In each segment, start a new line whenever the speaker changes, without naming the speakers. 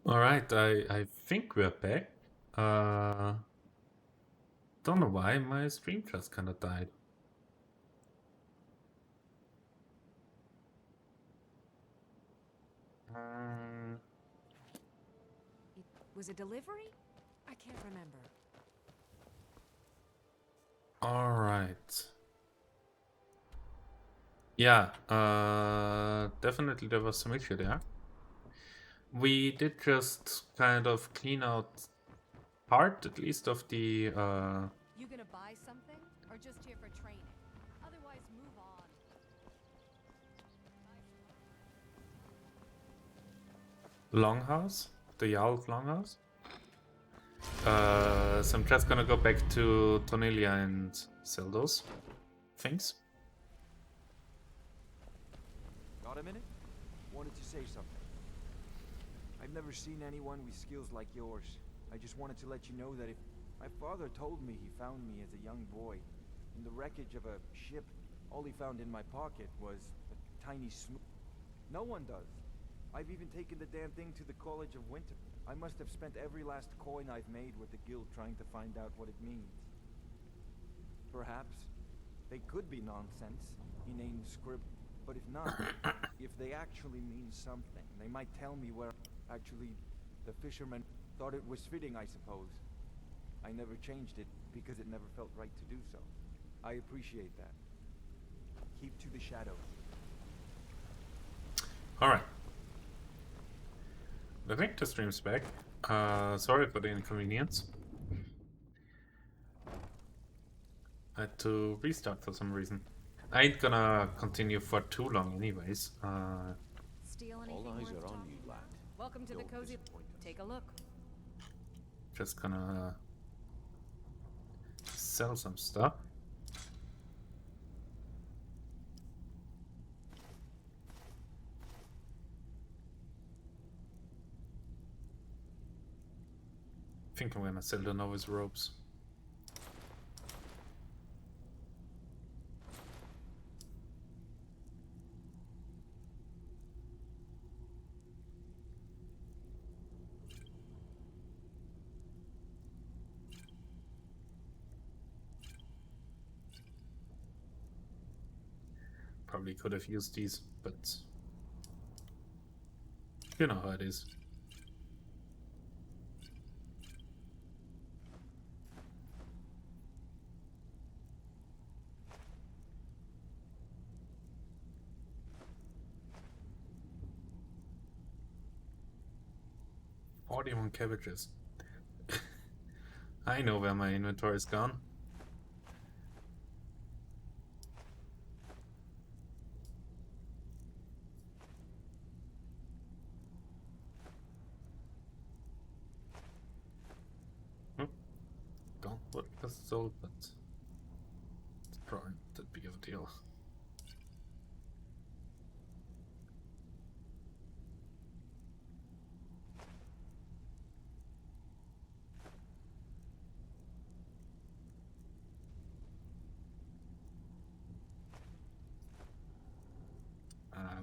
Alright, I think we're back. Don't know why my stream just kinda died.
Was it delivery? I can't remember.
Alright. Yeah, definitely there was some issue there. We did just kind of clean out part, at least, of the
You gonna buy something? Or just here for training? Otherwise, move on.
longhouse, the Yalv longhouse. So I'm just gonna go back to Tonilia and sell those things.
Got a minute? Wanted to say something. I've never seen anyone with skills like yours. I just wanted to let you know that if my father told me he found me as a young boy in the wreckage of a ship, all he found in my pocket was a tiny No one does. I've even taken the damn thing to the College of Winter. I must have spent every last coin I've made with the guild trying to find out what it means. Perhaps they could be nonsense, inane scribble. But if not, if they actually mean something, they might tell me where... Actually, the fisherman thought it was fitting, I suppose. I never changed it because it never felt right to do so. I appreciate that. Keep to the shadows.
Alright. I think the stream's back. Sorry for the inconvenience. I had to restart for some reason. I ain't gonna continue for too long anyways.
Steal anything
All eyes
worth
are on
talking
you, lad.
about? Welcome to the
Don't
cozy...
disappoint us.
Take a look.
Just gonna sell some stuff. I think I'm gonna sell the novice robes. Probably could have used these, but you know how it is. Forty-one cabbages. I know where my inventory is gone. Don't what was sold, but it's probably not that big of a deal.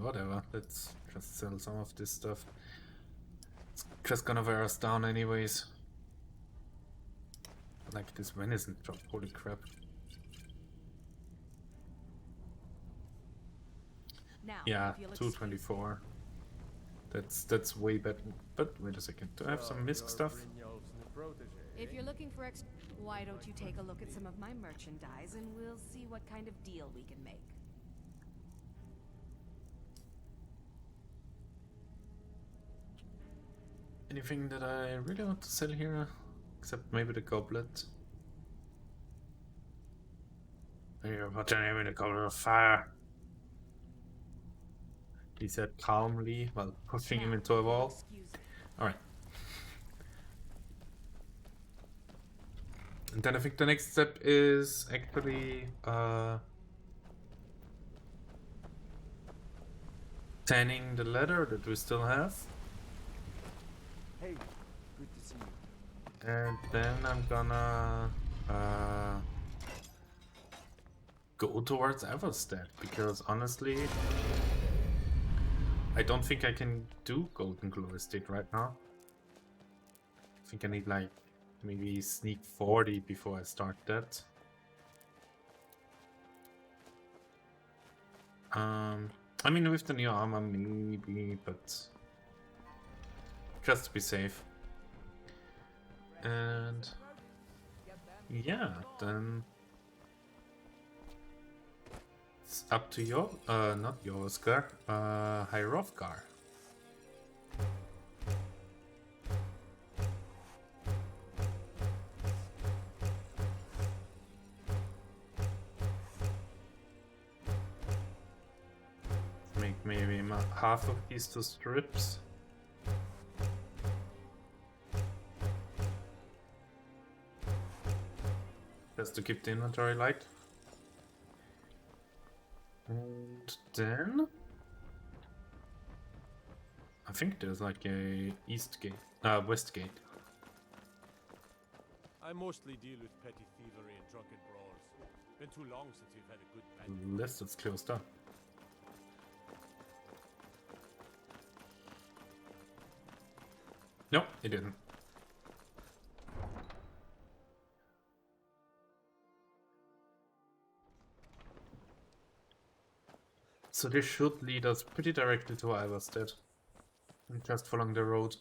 Whatever, let's just sell some of this stuff. It's just gonna wear us down anyways. Like this venison drop, holy crap.
Now,
Yeah,
if you'll
224. That's way better. But wait a second, do I have some misc stuff?
If you're looking for why don't you take a look at some of my merchandise and we'll see what kind of deal we can make.
Anything that I really want to sell here? Except maybe the goblet. Here, what's your name in the goblet of fire? He said calmly while pushing him into a wall. Alright. And then I think the next step is actually tanning the leather that we still have.
Hey, good to see you.
And then I'm gonna go towards Everstead, because honestly I don't think I can do Golden Glory State right now. think I need like maybe sneak 40 before I start that. I mean, with the new armor, maybe, but just to be safe. And yeah, then it's up to your, not your Oscar, Hierophgar. Make maybe half of these two strips. Just to keep the inventory light. And then I think there's like a east gate, west gate.
I mostly deal with petty thievery and drunken brawls. Been too long since we've had a good bandit.
Unless it's closed up. No, it didn't. So this should lead us pretty directly to Ivarstead. And just following the road.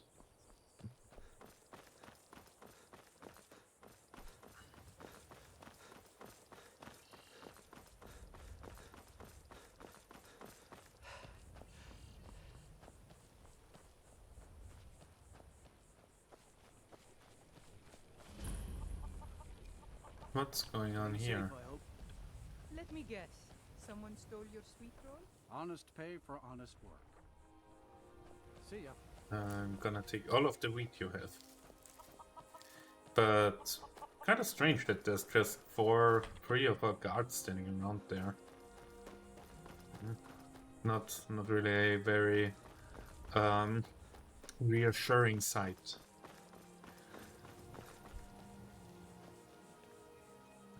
What's going on here?
Let me guess. Someone stole your sweet roll?
Honest pay for honest work. See ya.
I'm gonna take all of the wheat you have. But kind of strange that there's just three of our guards standing around there. Not really a very reassuring sight.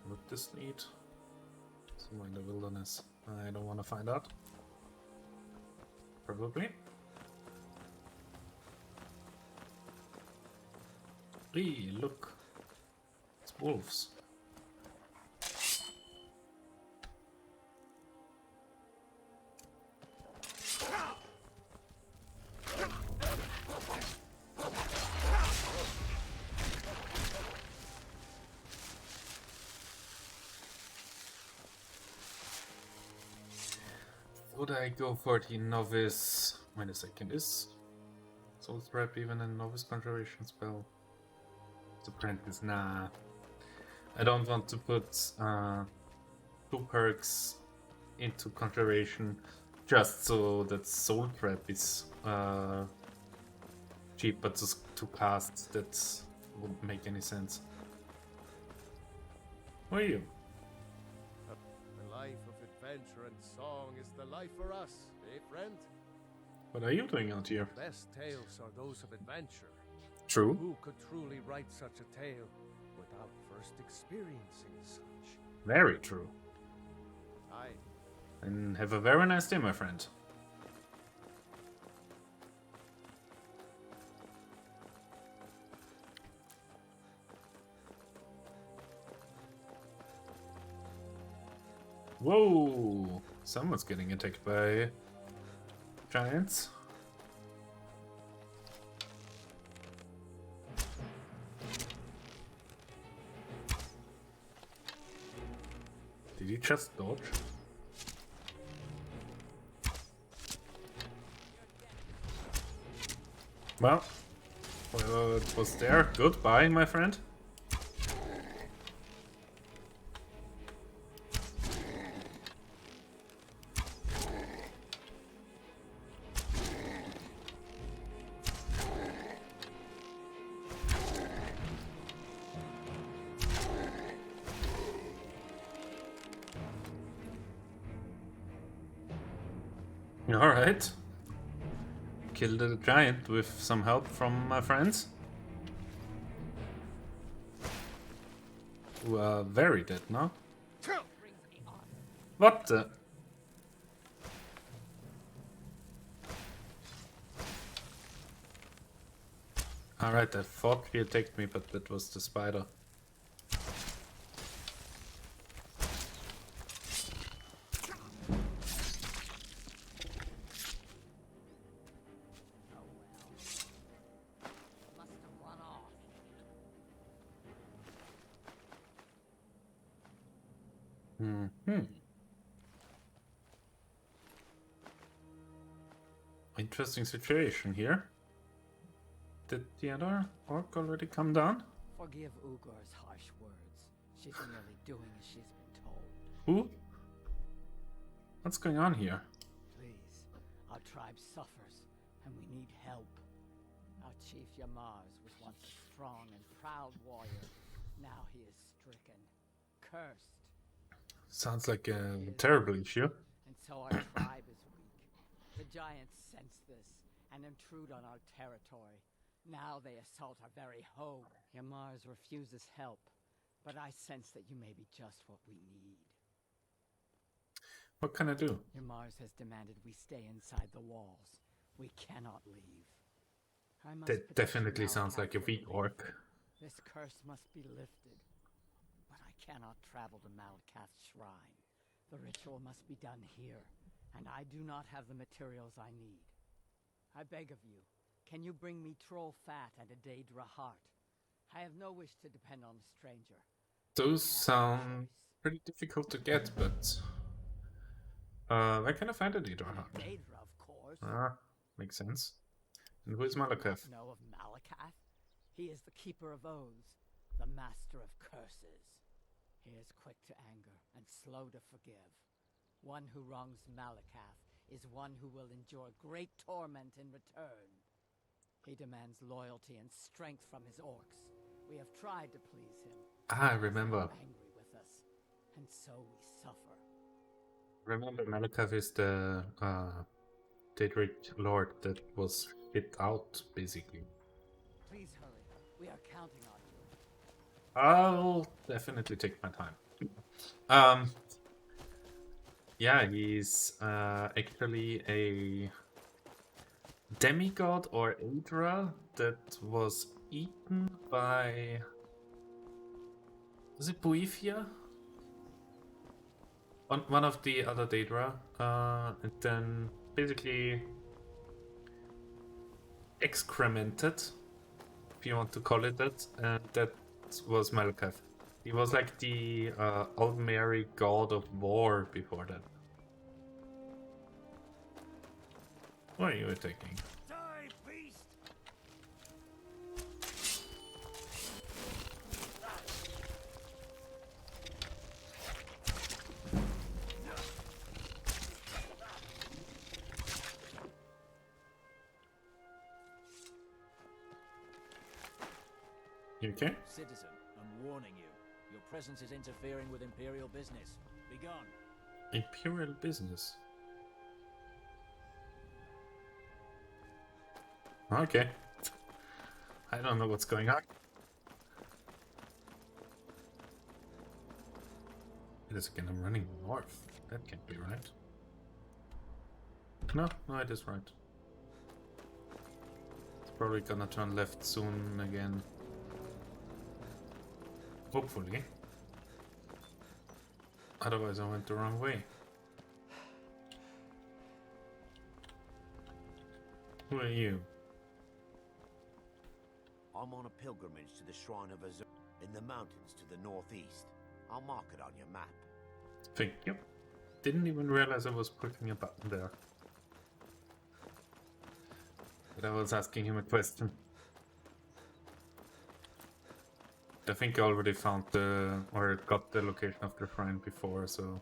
Would this lead? Somewhere in the wilderness. I don't want to find out. Probably. Hey, look. It's wolves. Would I go for the novice? Wait a second, is soul trap even a novice conjuration spell? The apprentice, nah. I don't want to put 2 perks into conjuration just so that soul trap is cheaper to cast. That wouldn't make any sense. Who are you?
The life of adventure and song is the life for us, eh, friend?
What are you doing out here?
Best tales are those of adventure.
True.
Who could truly write such a tale without first experiencing such?
Very true.
Aye.
And have a very nice day, my friend. Whoa! Someone's getting attacked by giants. Did he just dodge? Well, it was there. Goodbye, my friend. Alright. Killed the giant with some help from my friends. Who are very dead now. What the? Alright, I thought he attacked me, but that was the spider. Interesting situation here. Did the other orc already come down?
Forgive Ugor's harsh words. She's merely doing as she's been told.
Who? What's going on here?
Please, our tribe suffers, and we need help. Our chief Yamars was once a strong and proud warrior. Now he is stricken, cursed.
Sounds like a terrible issue.
And so our tribe is weak. The giants sense this and intrude on our territory. Now they assault our very home. Yamars refuses help, but I sense that you may be just what we need.
What can I do?
Yamars has demanded we stay inside the walls. We cannot leave. I must
That
petition
definitely
Malakath
sounds like a
for
weak
relief.
orc.
This curse must be lifted. But I cannot travel to Malakath's shrine. The ritual must be done here, and I do not have the materials I need. I beg of you, can you bring me troll fat and a Daedra heart? I have no wish to depend on a stranger.
Those sound pretty difficult to get, but where can I find a Daedra heart?
Daedra, of course.
Ah, makes sense. And who is Malakath?
Know of Malakath? He is the keeper of oaths, the master of curses. He is quick to anger and slow to forgive. One who wrongs Malakath is one who will endure great torment in return. He demands loyalty and strength from his orcs. We have tried to please him.
Ah, I remember.
He is angry with us, and so we suffer.
Remember, Malakath is the Daedric lord that was hit out, basically.
Please hurry. We are counting on you.
I'll definitely take my time. Yeah, he's actually a demigod or Aedra that was eaten by... Was it Boethia? One of the other Daedra, and then basically excremented, if you want to call it that, and that was Malakath. He was like the Aldmeri god of war before that. What are you attacking?
Die, beast!
You okay?
Citizen, I'm warning you. Your presence is interfering with Imperial business. Begone.
Imperial business. Okay. I don't know what's going on. Wait a second, I'm running north. That can't be right. No, it is right. It's probably gonna turn left soon again. Hopefully. Otherwise I went the wrong way. Who are you?
I'm on a pilgrimage to the Shrine of Azur in the mountains to the northeast. I'll mark it on your map.
Thank you. Didn't even realize I was pushing a button there. But I was asking him a question. I think I already found or got the location of the shrine before, so...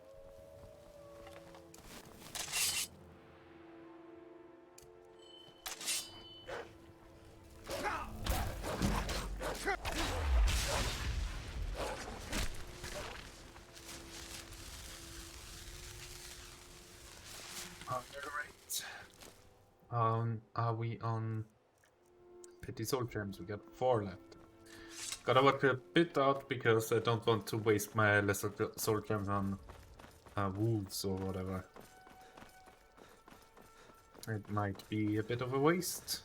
Alright. Are we on Petty Soul Gems? We got 4 left. Gotta work a bit out because I don't want to waste my lesser soul gems on wolves or whatever. It might be a bit of a waste.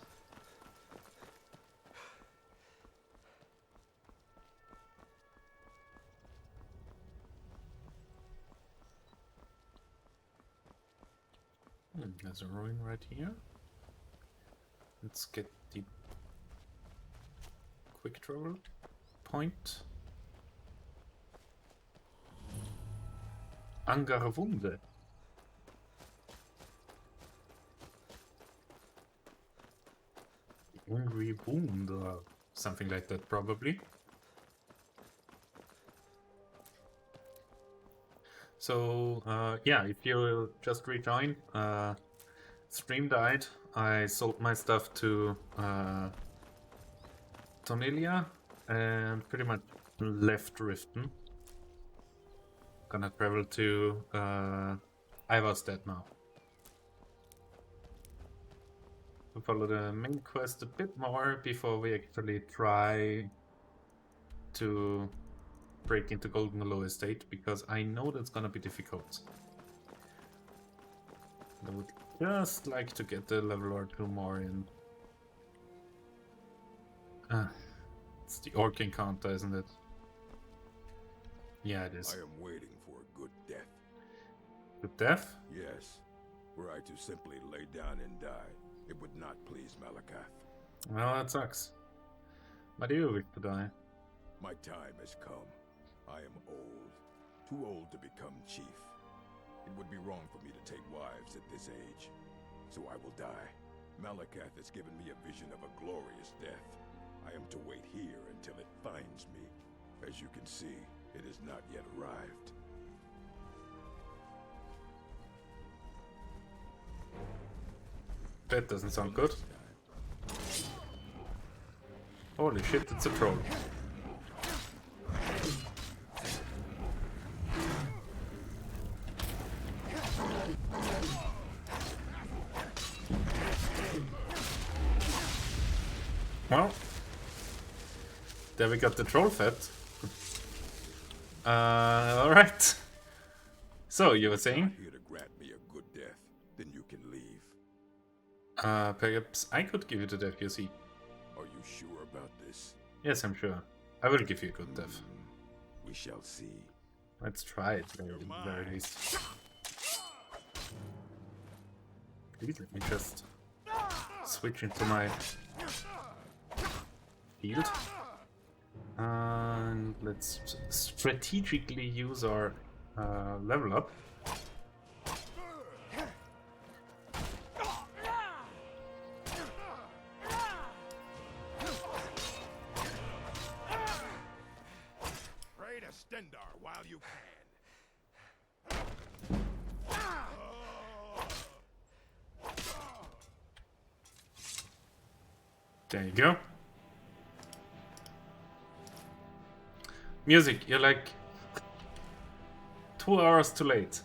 There's a ruin right here. Let's get the quick travel point. Angerwunde. Angry wound or something like that, probably. So, yeah, if you just rejoined, stream died. I sold my stuff to Tonilia and pretty much left Riften. Gonna travel to Ivarstead now. We'll follow the main quest a bit more before we actually try to break into Golden Hollow Estate, because I know that's gonna be difficult. I would just like to get a level or two more in. It's the Orc encounter, isn't it? Yeah, it is.
I am waiting for a good death.
Good death?
Yes. Were I to simply lay down and die, it would not please Malakath.
Well, that sucks. Why do you wish to die?
My time has come. I am old. Too old to become chief. It would be wrong for me to take wives at this age. So I will die. Malakath has given me a vision of a glorious death. I am to wait here until it finds me. As you can see, it has not yet arrived.
That doesn't sound good. Holy shit, it's a troll. Well, there we got the troll fed. Alright. So, you were saying?
Here to grant me a good death, then you can leave.
Perhaps I could give you the death, you see.
Are you sure about this?
Yes, I'm sure. I will give you a good death.
We shall see.
Let's try it, at the very least. Please let me just switch into my field. And let's strategically use our level up.
Pray to Stendar while you can.
There you go. Music, you're like 2 hours too late.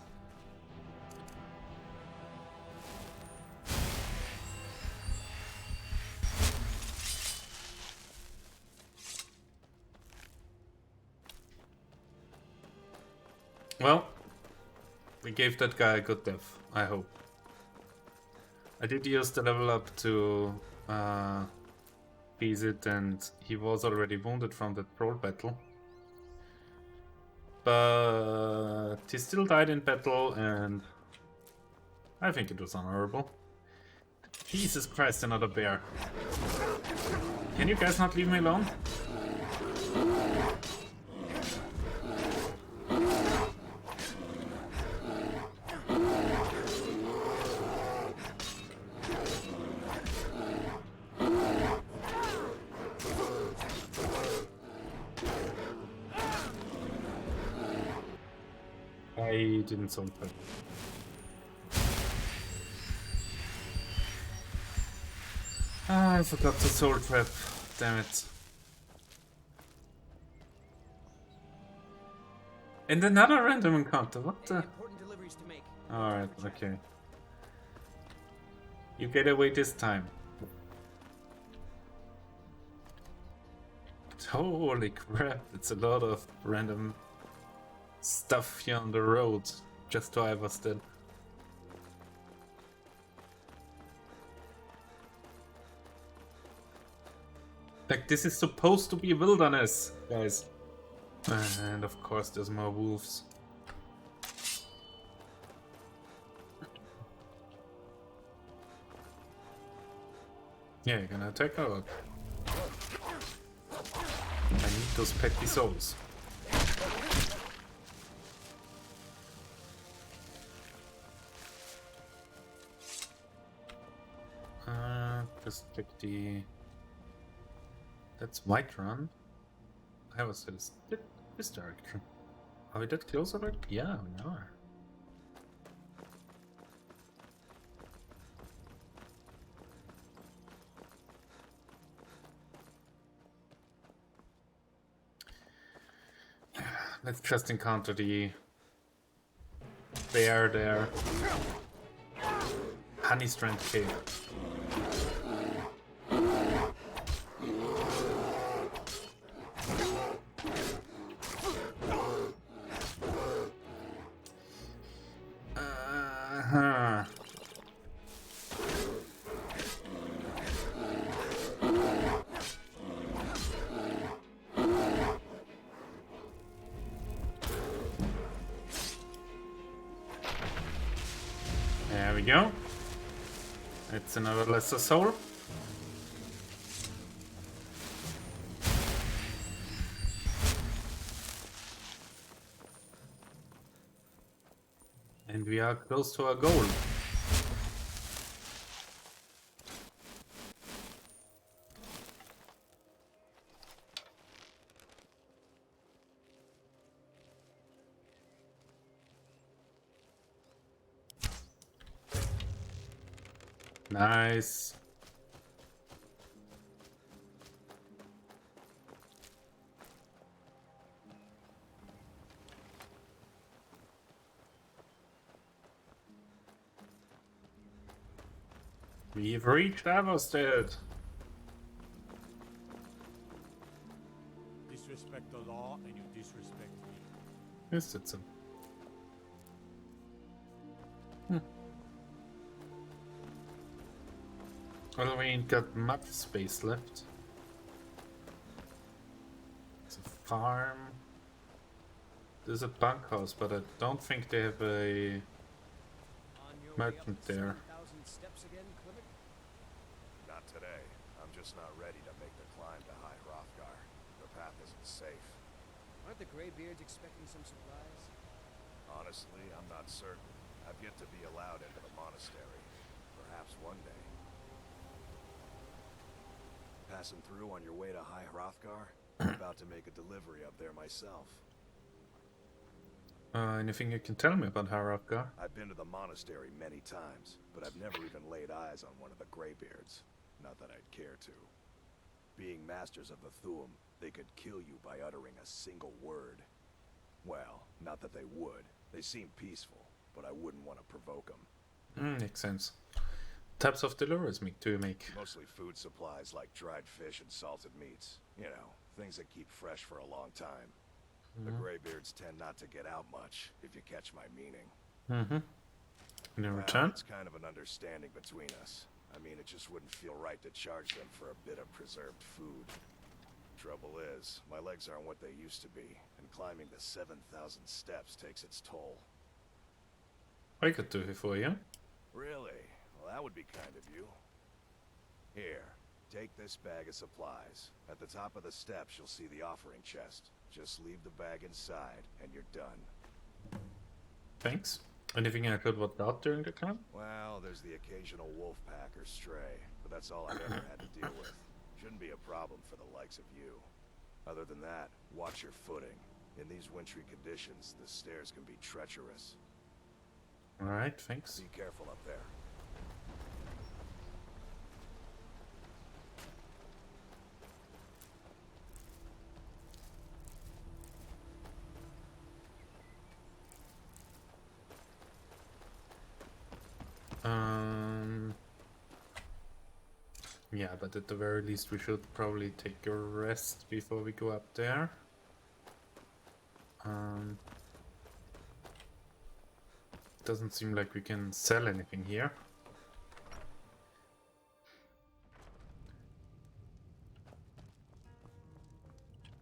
Well, we gave that guy a good death, I hope. I did use the level up to piece it, and he was already wounded from that troll battle. But he still died in battle, and I think it was honorable. Jesus Christ, another bear. Can you guys not leave me alone? I didn't solve that. Ah, I forgot the soul trap. Damn it. And another random encounter. What the? Alright, okay. You get away this time. Holy crap, it's a lot of random stuff here on the road, just to Ivarstead. Like, this is supposed to be wilderness, guys. And of course there's more wolves. Yeah, you're gonna attack or what? I need those petty souls. Just check the... That's Whiterun. I was this direction. Are we that close already? Yeah, we are. Let's just encounter the bear there. Honey Strand Cave. There we go. It's another lesser soul. And we are close to our goal. Nice. We've reached Avosted.
Disrespect the law and you disrespect me.
Yes, citizen. Well, we ain't got much space left. It's a farm. There's a bunkhouse, but I don't think they have a merchant there.
Not today. I'm just not ready to make the climb to High Hrothgar. The path isn't safe.
Aren't the Greybeards expecting some supplies?
Honestly, I'm not certain. I've yet to be allowed into the monastery. Perhaps one day. Passing through on your way to High Hrothgar? I'm about to make a delivery up there myself.
Anything you can tell me about Hrothgar?
I've been to the monastery many times, but I've never even laid eyes on one of the Greybeards. Not that I'd care to. Being masters of the Thuum, they could kill you by uttering a single word. Well, not that they would. They seem peaceful, but I wouldn't want to provoke them.
Makes sense. Types of deliveries do you make?
Mostly food supplies like dried fish and salted meats. You know, things that keep fresh for a long time. The Greybeards tend not to get out much, if you catch my meaning.
In return?
It's kind of an understanding between us. I mean, it just wouldn't feel right to charge them for a bit of preserved food. Trouble is, my legs aren't what they used to be, and climbing the 7,000 steps takes its toll.
I could do it for you.
Really? Well, that would be kind of you. Here, take this bag of supplies. At the top of the steps, you'll see the offering chest. Just leave the bag inside, and you're done.
Thanks. Anything I could watch out during the climb?
Well, there's the occasional wolf pack or stray, but that's all I've ever had to deal with. Shouldn't be a problem for the likes of you. Other than that, watch your footing. In these wintry conditions, the stairs can be treacherous.
Alright, thanks.
Be careful up there.
Yeah, but at the very least we should probably take a rest before we go up there. Doesn't seem like we can sell anything here.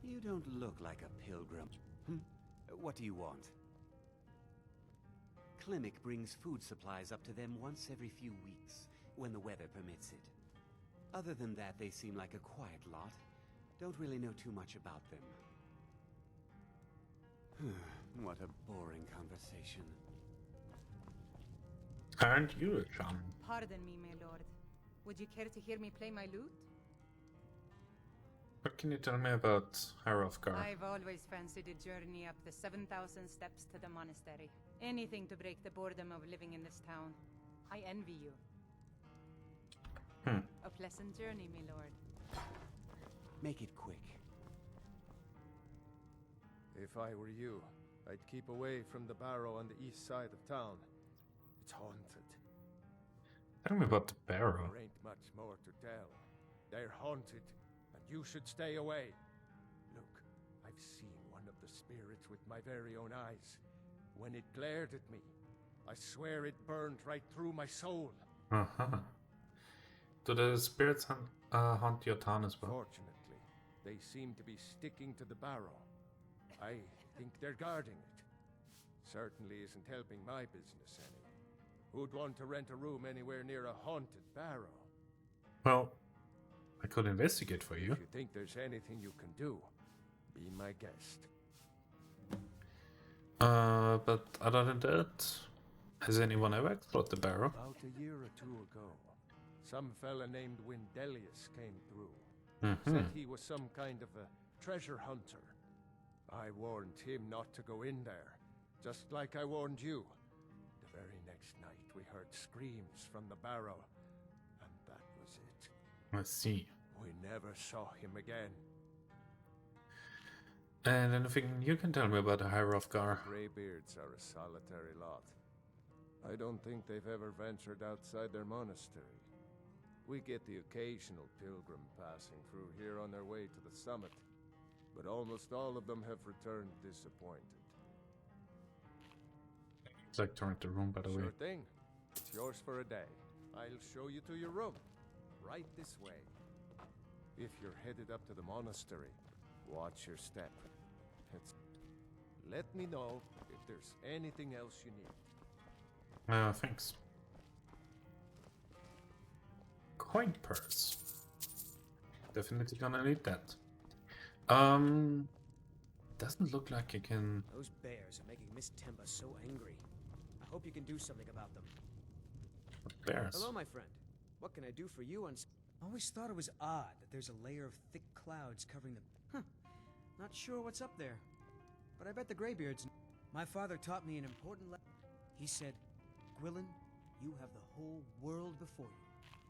You don't look like a pilgrim. What do you want? Klimek brings food supplies up to them once every few weeks, when the weather permits it. Other than that, they seem like a quiet lot. Don't really know too much about them. What a boring conversation.
Aren't you a shaman?
Pardon me, my lord. Would you care to hear me play my lute?
What can you tell me about Hrothgar?
I've always fancied a journey up the 7,000 steps to the monastery. Anything to break the boredom of living in this town. I envy you. A pleasant journey, my lord.
Make it quick.
If I were you, I'd keep away from the barrow on the east side of town. It's haunted.
Tell me about the barrow.
There ain't much more to tell. They're haunted, and you should stay away. Look, I've seen one of the spirits with my very own eyes. When it glared at me, I swear it burned right through my soul.
Uh-huh. Do the spirits haunt your town as well?
Fortunately, they seem to be sticking to the barrow. I think they're guarding it. Certainly isn't helping my business any. Who'd want to rent a room anywhere near a haunted barrow?
Well, I could investigate for you.
If you think there's anything you can do, be my guest.
But other than that, has anyone ever explored the barrow?
About a year or two ago, some fella named Windelius came through. Said he was some kind of a treasure hunter. I warned him not to go in there, just like I warned you. The very next night we heard screams from the barrow, and that was it.
I see.
We never saw him again.
And anything you can tell me about the Hrothgar?
Greybeards are a solitary lot. I don't think they've ever ventured outside their monastery. We get the occasional pilgrim passing through here on their way to the summit, but almost all of them have returned disappointed.
It's like turn the room, by the way.
Sure thing. It's yours for a day. I'll show you to your room. Right this way. If you're headed up to the monastery, watch your step. Let me know if there's anything else you need.
Thanks. Coin purse. Definitely gonna need that. Doesn't look like I can.
Those bears are making Miss Temba so angry. I hope you can do something about them.
Bears.
Hello, my friend. What can I do for you on... Always thought it was odd that there's a layer of thick clouds covering the... Not sure what's up there. But I bet the Greybeards... My father taught me an important lesson. He said, Gwilyn, you have the whole world before you.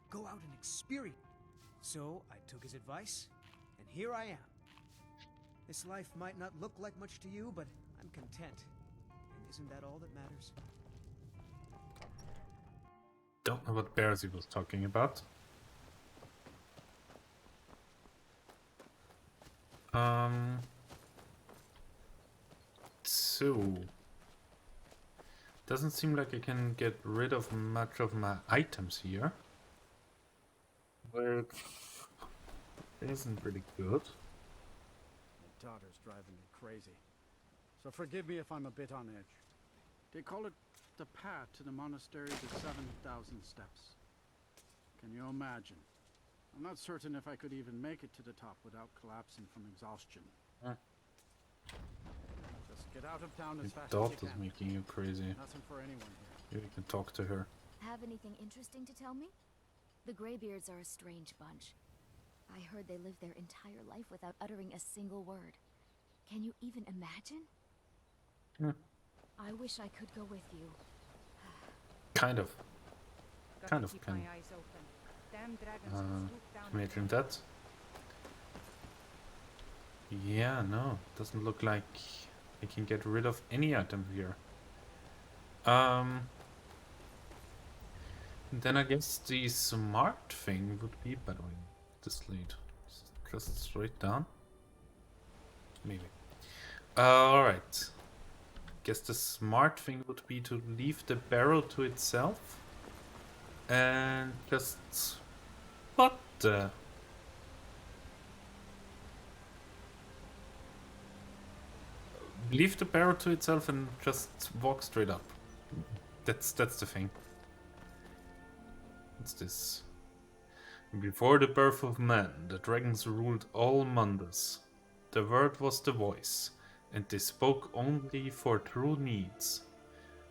Go out and experience. So I took his advice, and here I am. This life might not look like much to you, but I'm content. And isn't that all that matters?
Don't know what bears he was talking about. So doesn't seem like I can get rid of much of my items here. But it isn't really good.
My daughter's driving me crazy. So forgive me if I'm a bit on edge. They call it the path to the monastery to 7,000 steps. Can you imagine? I'm not certain if I could even make it to the top without collapsing from exhaustion. Just get out of town as fast as you
Daughter's
can.
making you crazy.
Nothing for anyone here.
You can talk to her.
Have anything interesting to tell me? The Greybeards are a strange bunch. I heard they lived their entire life without uttering a single word. Can you even imagine? I wish I could go with you.
Kind of.
Gotta
Kind of
keep
can.
my eyes open. Damn dragons will swoop down.
Imagine that. Yeah, no, doesn't look like I can get rid of any item here. Then I guess the smart thing would be, by the way, this lead. Just straight down. Maybe. Alright. Guess the smart thing would be to leave the barrel to itself. And just... What the... Leave the barrel to itself and just walk straight up. That's the thing. What's this? Before the birth of man, the dragons ruled all Mundus. The word was the voice, and they spoke only for true needs.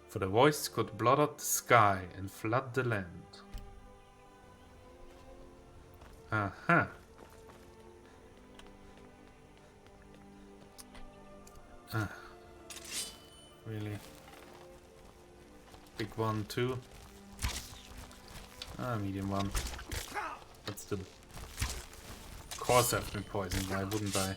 For the voice could blot out the sky and flood the land. Aha. Really? Big one too? Medium one. But still. Of course I've been poisoned, why wouldn't I?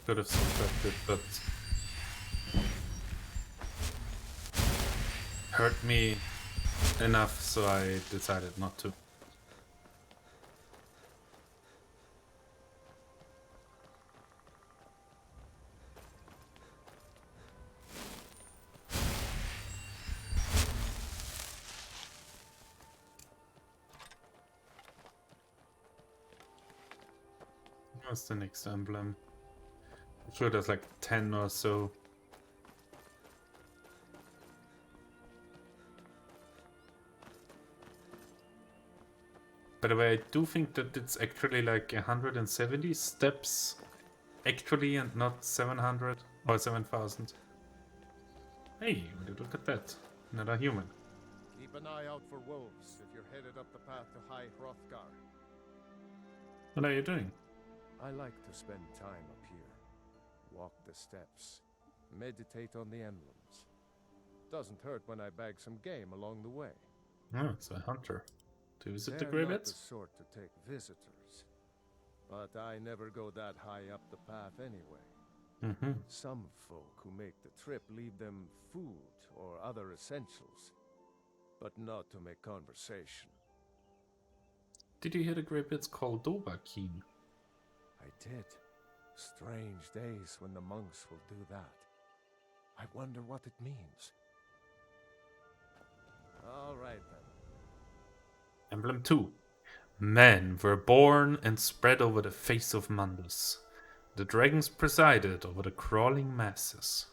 Could have suspected, but hurt me enough, so I decided not to. What's the next emblem? I'm sure there's like 10 or so. By the way, I do think that it's actually like 170 steps actually, and not 700 or 7,000. Hey, would you look at that? Another human.
Keep an eye out for wolves if you're headed up the path to High Hrothgar.
What are you doing?
I like to spend time up here. Walk the steps. Meditate on the emblems. Doesn't hurt when I bag some game along the way.
Oh, it's a hunter. To visit the
They're not
graveyards?
the sort to take visitors. But I never go that high up the path anyway. Some folk who make the trip leave them food or other essentials. But not to make conversation.
Did you hear the graveyards called Dovahkiin?
I did. Strange days when the monks will do that. I wonder what it means. All right then.
Emblem 2. Men were born and spread over the face of Mundus. The dragons presided over the crawling masses.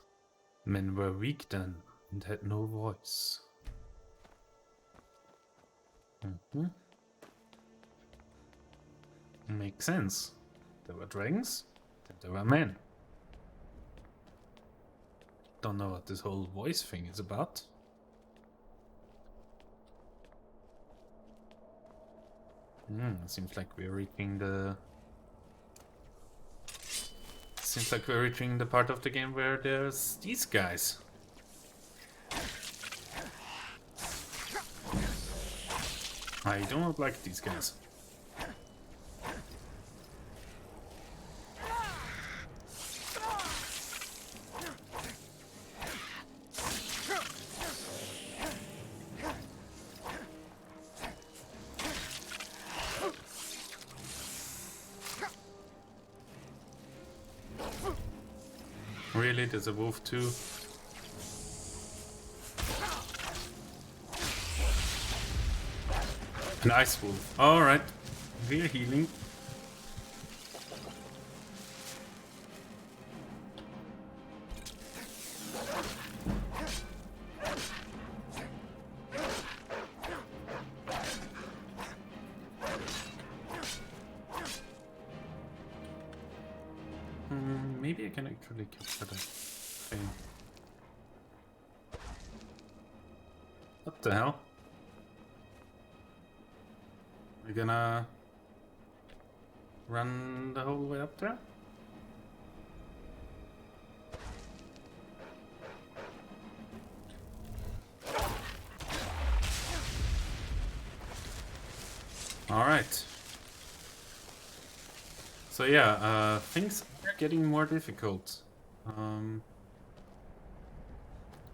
Men were weak then and had no voice. Makes sense. There were dragons, then there were men. Don't know what this whole voice thing is about. Seems like we're reaching the... Seems like we're reaching the part of the game where there's these guys. I do not like these guys. Really? There's a wolf too? An ice wolf. Alright. We're healing. Maybe I can actually capture that thing. What the hell? We're gonna run the whole way up there? Alright. So yeah, things are getting more difficult.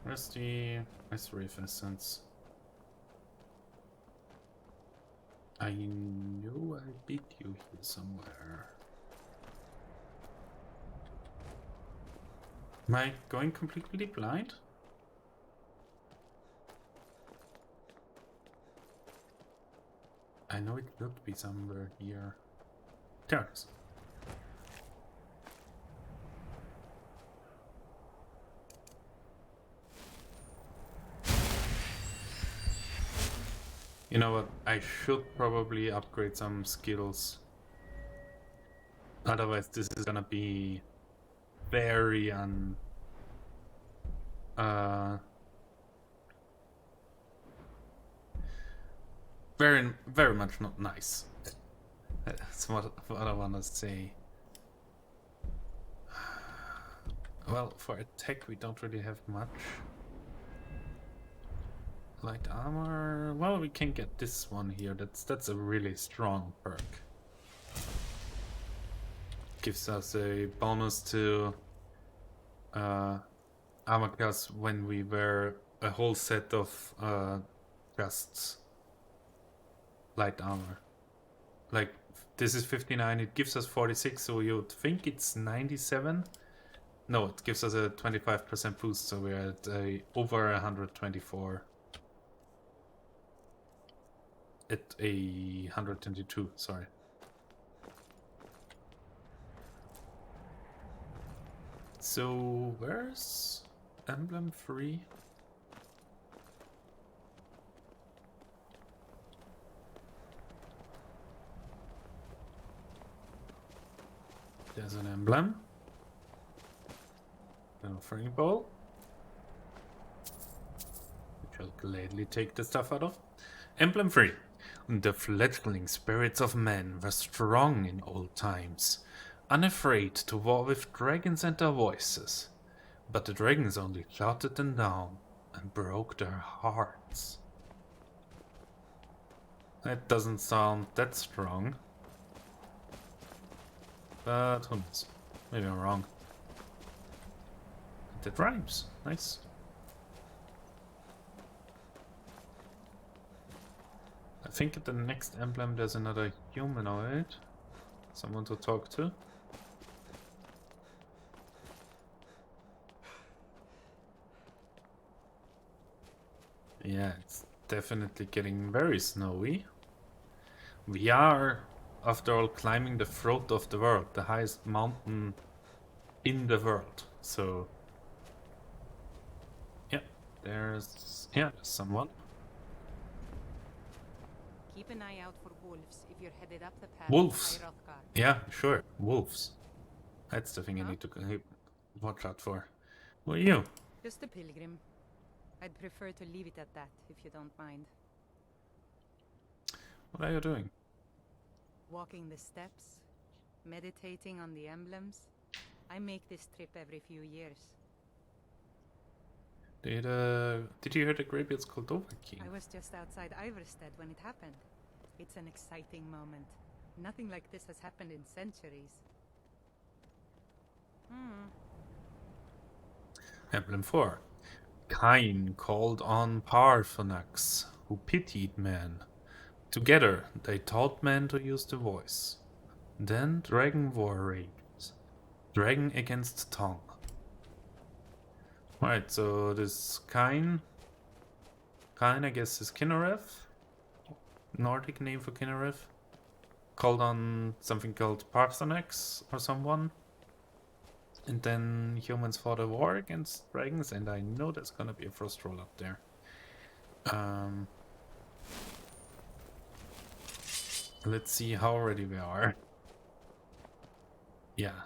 Where's the Reef Essence? I know I beat you here somewhere. Am I going completely blind? I know it would be somewhere here. There it is. You know what? I should probably upgrade some skills. Otherwise, this is gonna be very very much not nice. That's what I wanna say. Well, for attack we don't really have much. Light armor. Well, we can get this one here. That's a really strong perk. Gives us a bonus to armor class when we wear a whole set of just light armor. Like this is 59, it gives us 46, so you'd think it's 97. No, it gives us a 25% boost, so we're at over 124. At a 122, sorry. So where's emblem 3? There's an emblem. An offering bowl. Which I'll gladly take the stuff out of. Emblem 3. The fledgling spirits of men were strong in old times, unafraid to war with dragons and their voices. But the dragons only shouted them down and broke their hearts. That doesn't sound that strong. But who knows? Maybe I'm wrong. That rhymes. Nice. I think at the next emblem there's another humanoid. Someone to talk to. Yeah, it's definitely getting very snowy. We are, after all, climbing the throat of the world, the highest mountain in the world. So, yeah, there's someone.
Keep an eye out for wolves if you're headed up the path.
Wolves.
To Hrothgar.
Yeah, sure, wolves. That's the thing I need to watch out for. Who are you?
Just a pilgrim. I'd prefer to leave it at that, if you don't mind.
What are you doing?
Walking the steps, meditating on the emblems. I make this trip every few years.
Did you hear the Greybeards called Overking?
I was just outside Iverstead when it happened. It's an exciting moment. Nothing like this has happened in centuries.
Emblem 4. Kain called on Parthenax, who pitied men. Together, they taught men to use the voice. Then dragon war raged. Dragon against tongue. Right, so this Kain, I guess, is Kinnereth. Nordic name for Kinnereth. Called on something called Parthenax or someone. And then humans fought a war against dragons, and I know there's gonna be a frost troll up there. Let's see how ready we are. Yeah,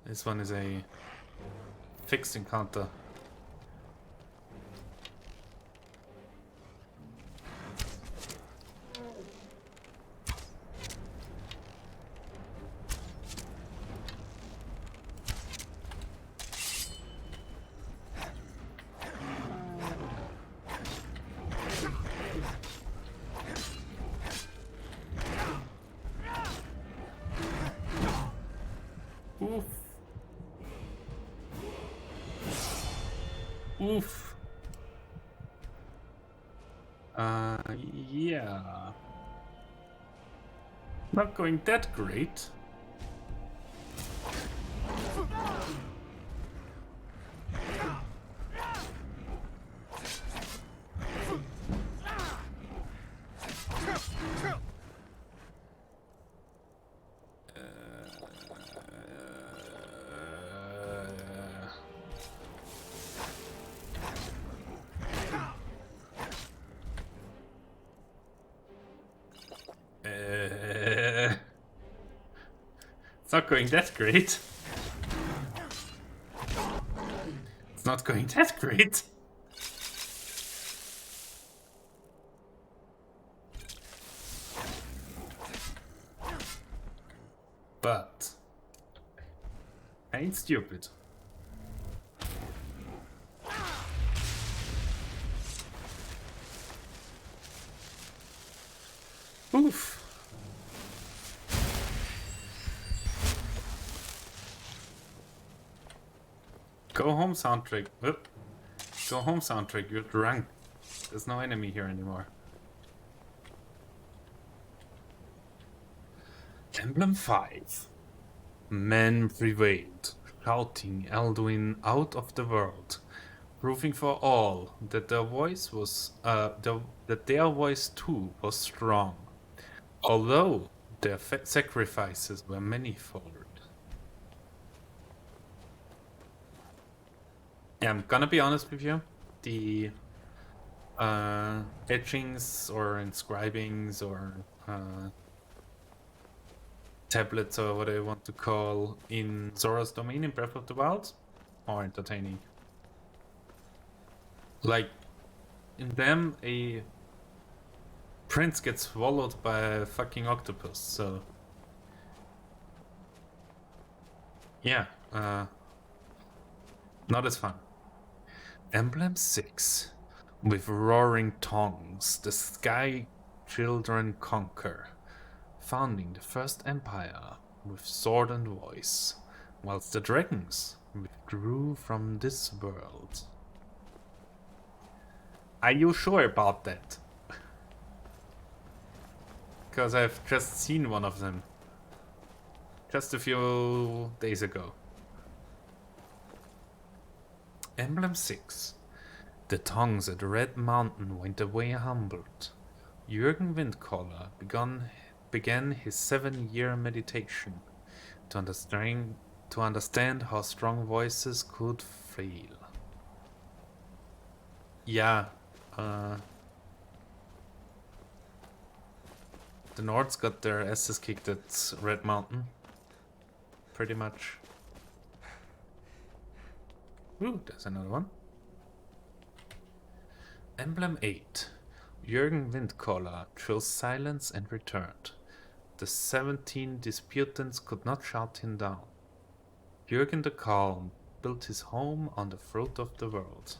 this one is a fixed encounter. Oof. Oof. Yeah. Not going that great. It's not going that great. It's not going that great. But I ain't stupid. Oof. Go home soundtrack. Whoop. Go home soundtrack, you're drunk. There's no enemy here anymore. Emblem 5. Men prevailed, shouting Alduin out of the world, proving for all that their voice was that their voice too was strong, although their sacrifices were manifold. Yeah, I'm gonna be honest with you. The etchings or inscribings or tablets or what I want to call in Zora's Domain in Breath of the Wild are entertaining. Like, in them, a prince gets swallowed by a fucking octopus, so... Yeah, not as fun. Emblem 6. With roaring tongues, the Sky Children conquer, founding the first empire with sword and voice, whilst the dragons withdrew from this world. Are you sure about that? Because I've just seen one of them just a few days ago. Emblem 6. The tongues at Red Mountain went away humbled. Jürgen Windcaller began his 7-year meditation to understand how strong voices could fail. Yeah, the Nords got their asses kicked at Red Mountain. Pretty much. Ooh, there's another one. Emblem 8. Jürgen Windcaller chose silence and returned. The 17 disputants could not shout him down. Jürgen the Calm built his home on the fruit of the world.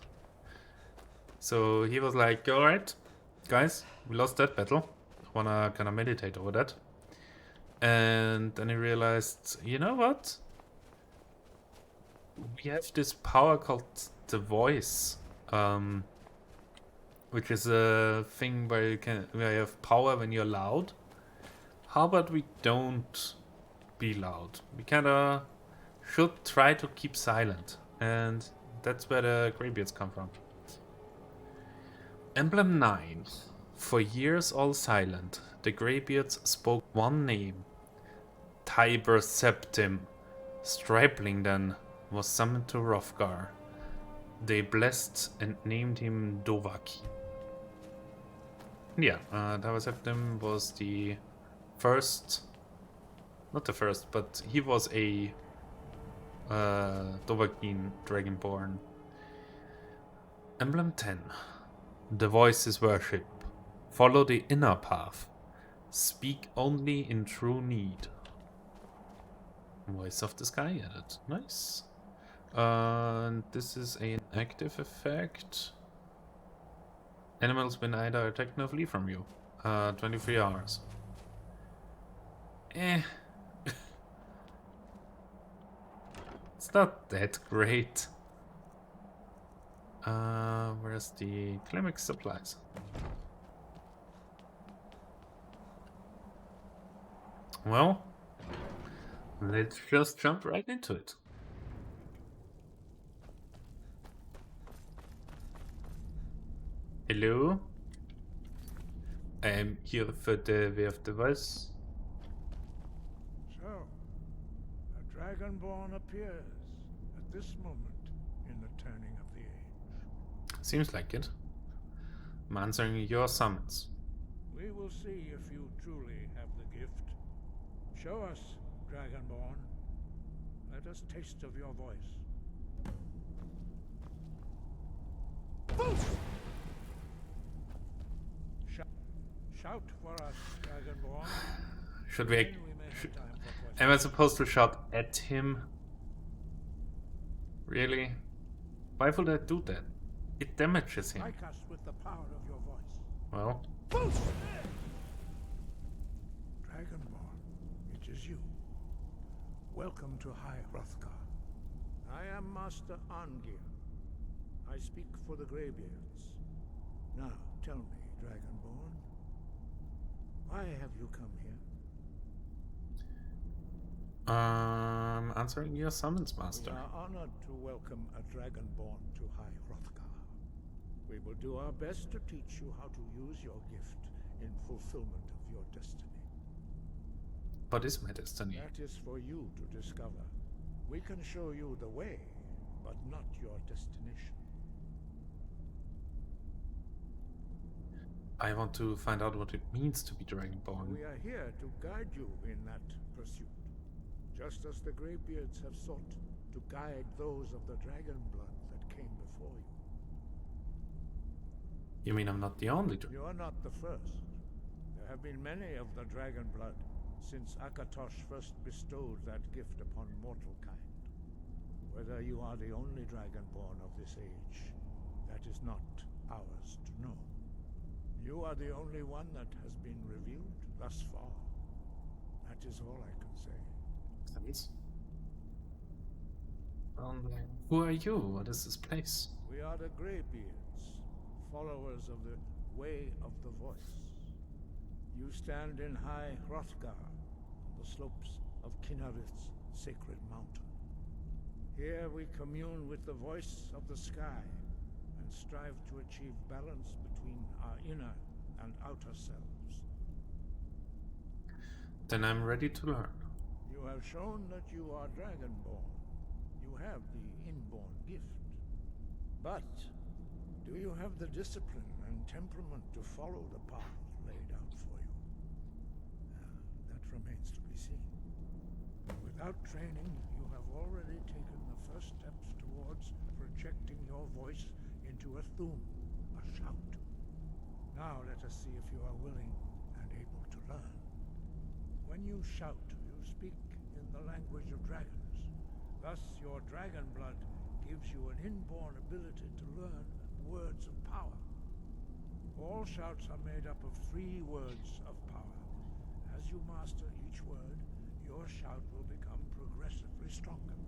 So he was like, alright, guys, we lost that battle. Wanna kinda meditate over that. And then he realized, you know what? We have this power called the voice. Which is a thing where you have power when you're loud. How about we don't be loud? We kinda should try to keep silent. And that's where the Greybeards come from. Emblem 9. For years all silent, the Greybeards spoke one name. Tiber Septim. Stripling then was summoned to Hrothgar. They blessed and named him Dovahkiin. Yeah, Tiber Septim was the first, not the first, but he was a Dovahkiin Dragonborn. Emblem 10. The voice is worship. Follow the inner path. Speak only in true need. Voice of the Sky added. Nice. This is an active effect. Animals when either attack or flee from you. 23 hours. It's not that great. Where's the climax supplies? Well, let's just jump right into it. Hello? I am here for the way of the voice.
So, a Dragonborn appears at this moment in the turning of the age.
Seems like it. I'm answering your summons.
We will see if you truly have the gift. Show us, Dragonborn. Let us taste of your voice. Shout for us, Dragonborn.
Should we?
Then we may have time for questions.
Am I supposed to shout at him? Really? Why would I do that? It damages him.
Strike us with the power of your voice.
Well,
Dragonborn, it is you. Welcome to High Hrothgar. I am Master Arngir. I speak for the Greybeards. Now, tell me, Dragonborn, why have you come here?
answering your summons, Master.
We are honored to welcome a Dragonborn to High Hrothgar. We will do our best to teach you how to use your gift in fulfillment of your destiny.
What is my destiny?
That is for you to discover. We can show you the way, but not your destination.
I want to find out what it means to be Dragonborn.
We are here to guide you in that pursuit, just as the Greybeards have sought to guide those of the dragon blood that came before you.
You mean I'm not the only
You are not the first. There have been many of the dragon blood since Akatosh first bestowed that gift upon mortal kind. Whether you are the only Dragonborn of this age, that is not ours to know. You are the only one that has been revealed thus far. That is all I can say.
Thanks. Who are you? What is this place?
We are the Greybeards, followers of the Way of the Voice. You stand in High Hrothgar, on the slopes of Kinnarith's sacred mountain. Here we commune with the voice of the sky and strive to achieve balance between our inner and outer selves.
Then I'm ready to learn.
You have shown that you are Dragonborn. You have the inborn gift. But do you have the discipline and temperament to follow the path laid out for you? That remains to be seen. Without training, you have already taken the first steps towards projecting your voice into a thum, a shout. Now let us see if you are willing and able to learn. When you shout, you speak in the language of dragons. Thus, your dragon blood gives you an inborn ability to learn words of power. All shouts are made up of 3 words of power. As you master each word, your shout will become progressively stronger.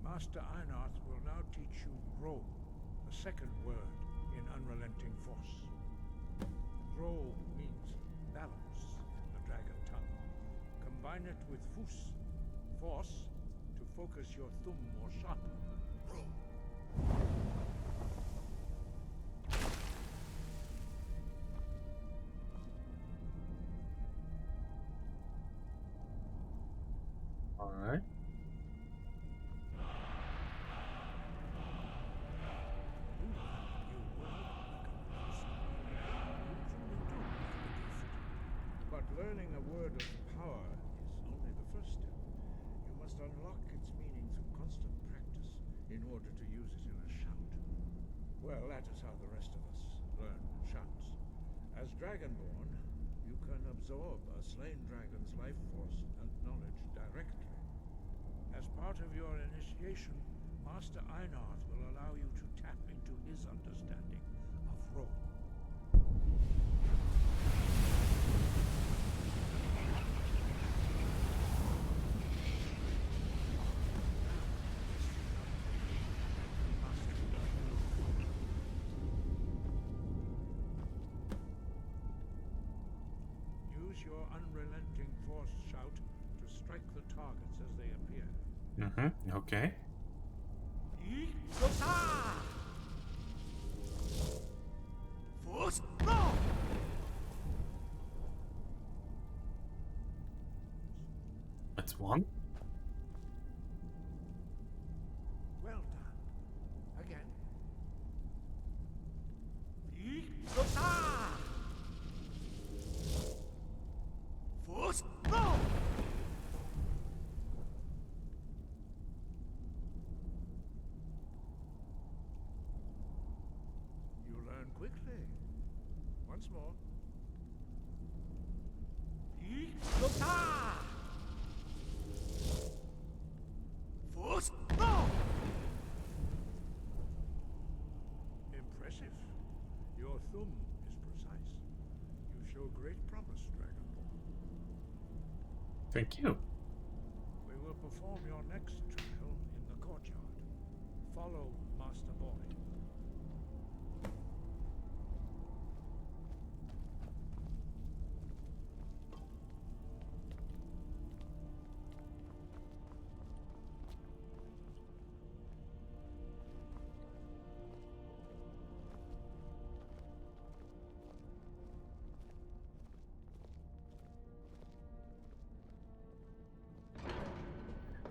Master Einarth will now teach you Ro, the second word in Unrelenting Force. Ro means balance in the dragon tongue. Combine it with Fus, force, to focus your thumb more sharply. Ro.
Alright.
But learning a word of power is only the first step. You must unlock its meaning through constant practice in order to use it in a shout. Well, that is how the rest of us learn shouts. As Dragonborn, you can absorb a slain dragon's life force and knowledge directly. As part of your initiation, Master Einarth will allow you to tap into his understanding of Ro. Use your unrelenting force shout to strike the targets as they appear.
Mm-hmm. Okay.
Force go!
That's one.
Well done. Again. Force go! once more. Impressive. Your thumb is precise. You show great promise, Dragonborn.
Thank you.
We will perform your next trial in the courtyard. Follow Master Boy.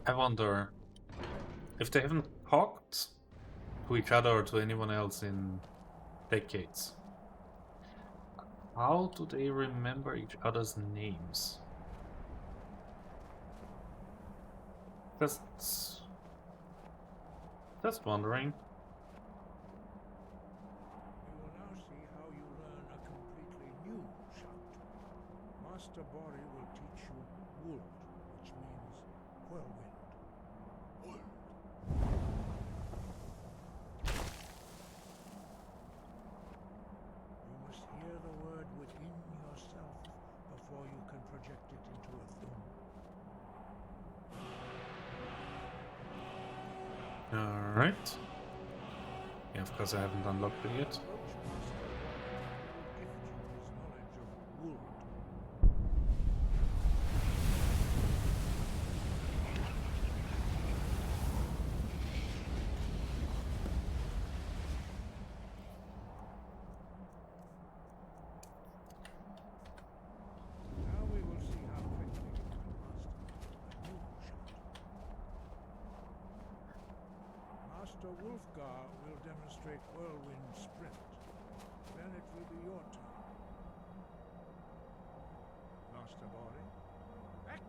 I wonder if they haven't talked to each other or to anyone else in decades. How do they remember each other's names? Just wondering.
We will now see how you learn a completely new shout. Master Bori will teach you Wold, which means whirlwind. Wold. You must hear the word within yourself before you can project it into a thum.
Alright. Yeah, of course I haven't unlocked it yet.
Now we will see how quickly you can master a new shout. Master Wolfgar will demonstrate Whirlwind Sprint. Then it will be your turn. Master Bori. X!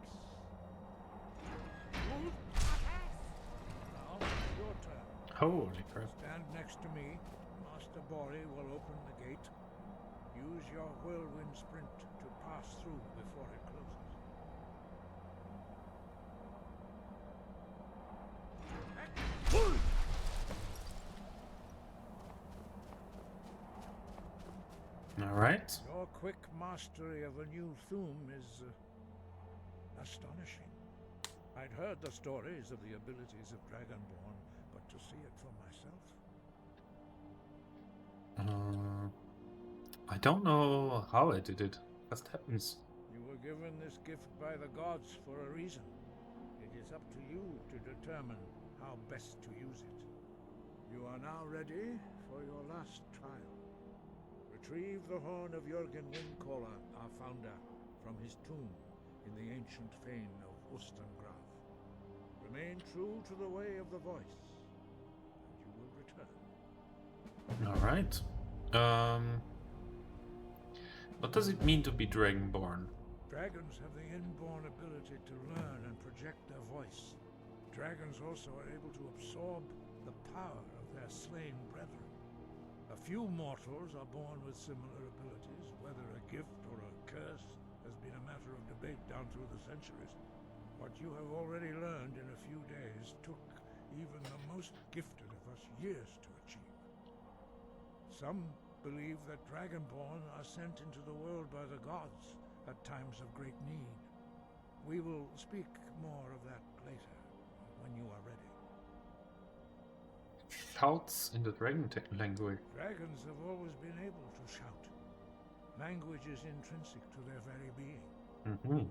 Wolf! Now, your turn.
Holy crap.
Stand next to me. Master Bori will open the gate. Use your Whirlwind Sprint to pass through before it closes.
Alright.
Your quick mastery of a new thum is astonishing. I'd heard the stories of the abilities of Dragonborn, but to see it for myself.
I don't know how I did it. Just happens.
You were given this gift by the gods for a reason. It is up to you to determine how best to use it. You are now ready for your last trial. Retrieve the horn of Jürgen Windcaller, our founder, from his tomb in the ancient fane of Ustengrav. Remain true to the way of the voice, and you will return.
Alright. What does it mean to be Dragonborn?
Dragons have the inborn ability to learn and project their voice. Dragons also are able to absorb the power of their slain brethren. A few mortals are born with similar abilities. Whether a gift or a curse has been a matter of debate down through the centuries. What you have already learned in a few days took even the most gifted of us years to achieve. Some believe that Dragonborn are sent into the world by the gods at times of great need. We will speak more of that later, when you are ready.
Shouts in the dragon language.
Dragons have always been able to shout. Language is intrinsic to their very being.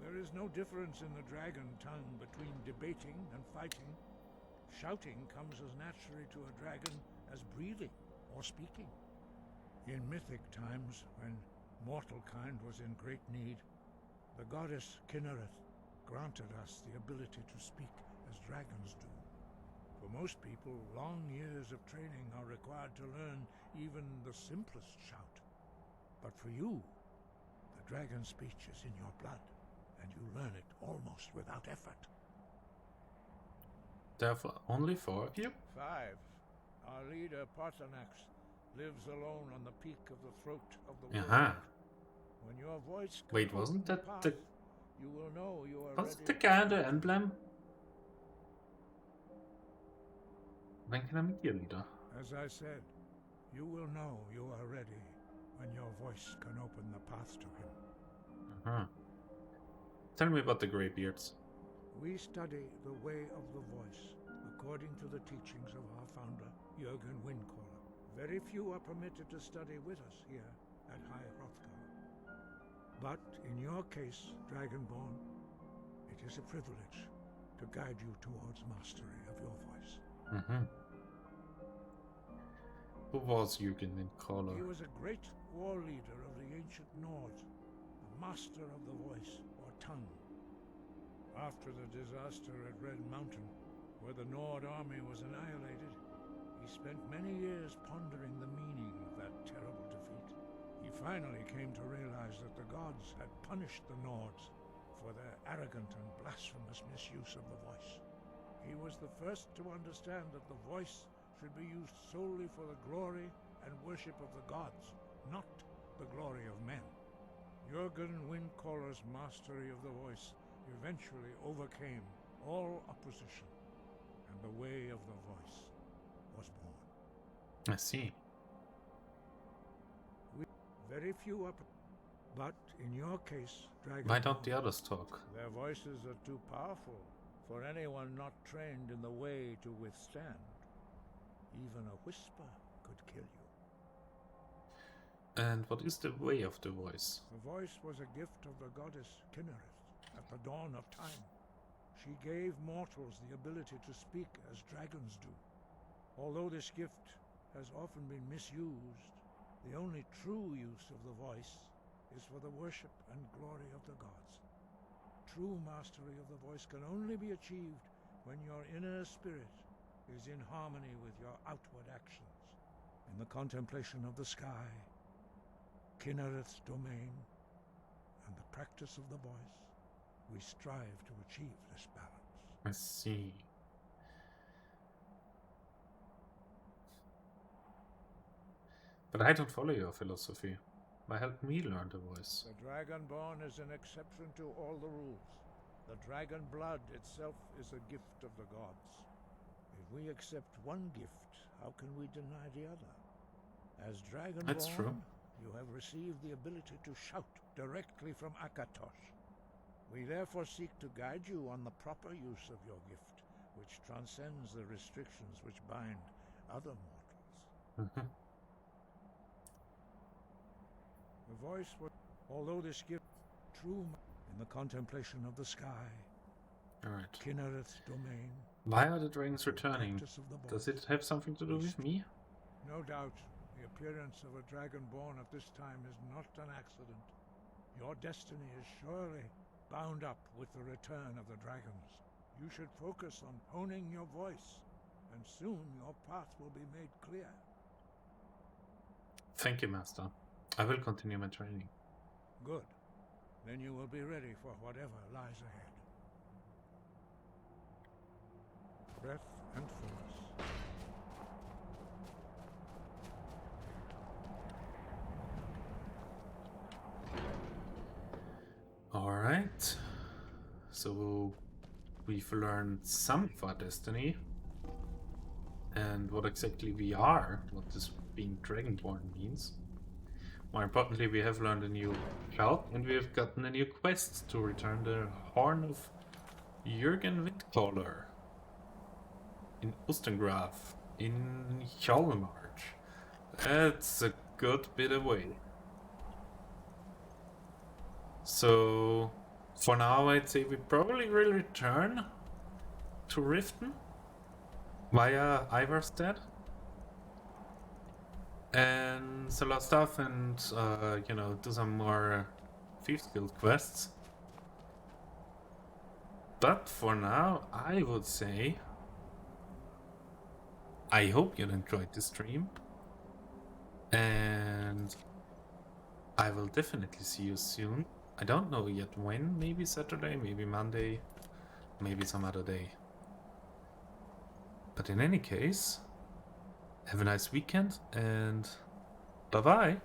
There is no difference in the dragon tongue between debating and fighting. Shouting comes as naturally to a dragon as breathing or speaking. In mythic times, when mortal kind was in great need, the goddess Kinnereth granted us the ability to speak as dragons do. For most people, long years of training are required to learn even the simplest shout. But for you, the dragon speech is in your blood, and you learn it almost without effort.
Therefore, only 4 of you?
5. Our leader, Parthenax, lives alone on the peak of the throat of the
Aha.
world. When your voice can
Wait,
open
wasn't
the
that
path,
the...
you will know you are
Was
ready
it the
to
guy on
speak
the
to
emblem? When can I meet you, leader?
As I said, you will know you are ready when your voice can open the path to him.
Uh-huh. Tell me about the Greybeards.
We study the way of the voice according to the teachings of our founder, Jürgen Windcaller. Very few are permitted to study with us here at High Hrothgar. But in your case, Dragonborn, it is a privilege to guide you towards mastery of your voice.
Mm-hmm. Who was Jürgen Windcaller?
He was a great war leader of the ancient Nords, a master of the voice, or tongue. After the disaster at Red Mountain, where the Nord army was annihilated, he spent many years pondering the meaning of that terrible defeat. He finally came to realize that the gods had punished the Nords for their arrogant and blasphemous misuse of the voice. He was the first to understand that the voice should be used solely for the glory and worship of the gods, not the glory of men. Jürgen Windcaller's mastery of the voice eventually overcame all opposition, and the way of the voice was born.
I see.
Very few are, but in your case, Dragon,
why don't the others talk?
Their voices are too powerful for anyone not trained in the way to withstand. Even a whisper could kill you.
And what is the way of the voice?
The voice was a gift of the goddess Kinnereth at the dawn of time. She gave mortals the ability to speak as dragons do. Although this gift has often been misused, the only true use of the voice is for the worship and glory of the gods. True mastery of the voice can only be achieved when your inner spirit is in harmony with your outward actions. In the contemplation of the sky, Kinnereth's domain, and the practice of the voice, we strive to achieve this balance.
I see. But I don't follow your philosophy. Why help me learn the voice?
The Dragonborn is an exception to all the rules. The dragon blood itself is a gift of the gods. If we accept one gift, how can we deny the other? As Dragonborn,
that's true.
You have received the ability to shout directly from Akatosh. We therefore seek to guide you on the proper use of your gift, which transcends the restrictions which bind other mortals. The voice was, although this gift true in the contemplation of the sky,
Alright.
Kinnereth's domain.
Why are the dragons returning? Does it have something to do with me?
No doubt, the appearance of a dragonborn at this time is not an accident. Your destiny is surely bound up with the return of the dragons. You should focus on honing your voice, and soon your path will be made clear.
Thank you, Master. I will continue my training.
Good. Then you will be ready for whatever lies ahead. Breath and force.
Alright. So we've learned some of our destiny. And what exactly we are, what this being Dragonborn means. More importantly, we have learned a new cloud, and we have gotten a new quest to return the Horn of Jürgen Windcaller in Ostengraf, in Hjalmarch. That's a good bit away. So, for now, I'd say we probably will return to Riften via Ivarstead and sell our stuff and, you know, do some more Thieves Guild quests. But for now, I would say I hope you enjoyed the stream, and I will definitely see you soon. I don't know yet when, maybe Saturday, maybe Monday, maybe some other day. But in any case, have a nice weekend and Bye-bye.